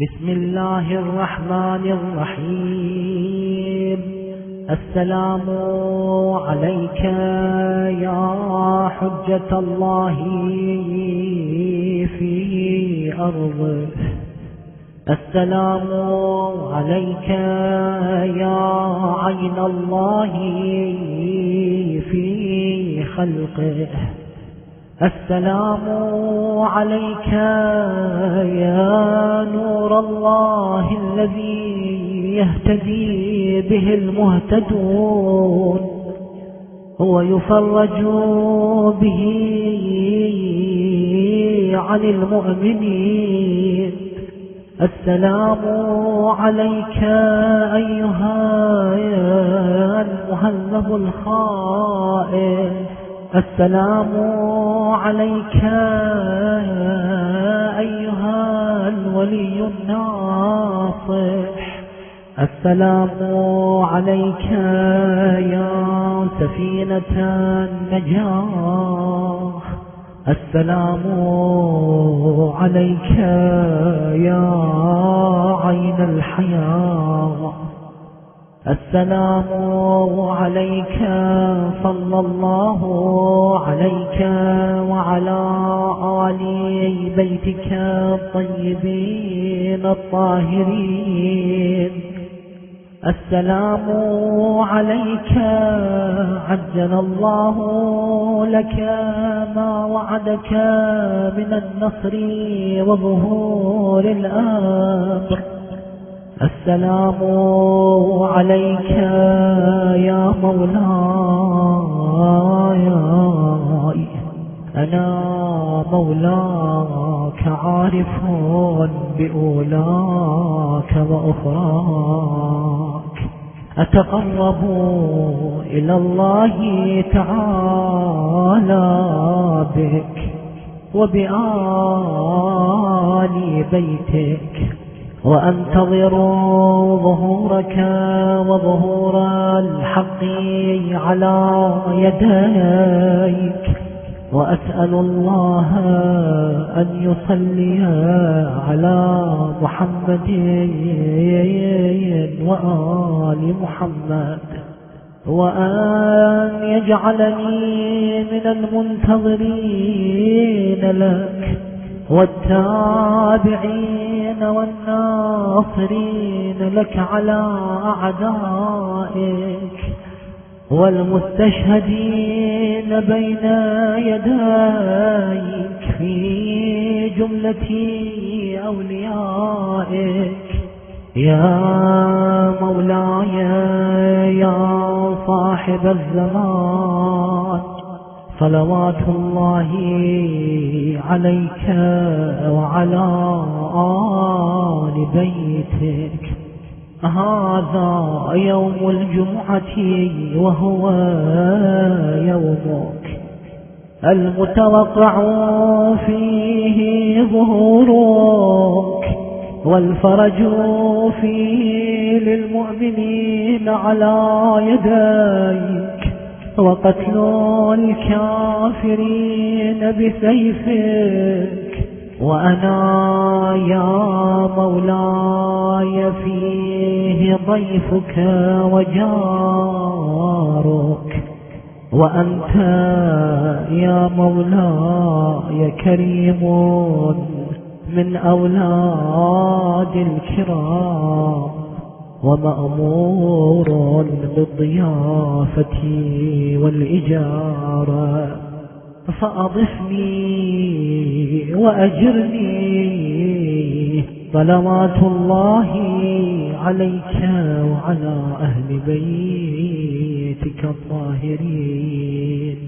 بسم الله الرحمن الرحيم. السلام عليك يا حجة الله في أرضه. السلام عليك يا عين الله في خلقه. السلام عليك يا نور الله الذي يهتدي به المهتدون ويفرج به عن المؤمنين. السلام عليك أيها المهذب الخائف. السلام عليك أيها الولي الناصح. السلام عليك يا سفينة النجاة. السلام عليك يا عين الحياة. السلام عليك صلى الله عليك وعلى آل بيتك الطيبين الطاهرين. السلام عليك عجل الله لك ما وعدك من النصر وظهور الأمر. السلام عليك يا مولاي، أنا مولاك عارف بأولاك وأخراك. أتقرب إلى الله تعالى بك وبآل بيتك، وأنتظر ظهورك وظهور الحق على يديك، وأسأل الله أن يصلي على محمد وآل محمد، وأن يجعلني من المنتظرين لك والتابعين والناصرين لك على أعدائك، والمستشهدين بين يديك في جملة أوليائك. يا مولاي يا صاحب الزمان، صلوات الله عليك وعلى آل بيتك. هذا يوم الجمعة وهو يومك المتوقع فيه ظهورك، والفرج فيه للمؤمنين على يديك، وقتل الكافرين بسيفك. وأنا يا مولاي فيه ضيفك وجارك، وأنت يا مولاي كريم من أولاد الكرام، ومأمور بالضيافة والإجارة، فأضفني وأجرني. صلوات الله عليك وعلى أهل بيتك الطاهرين.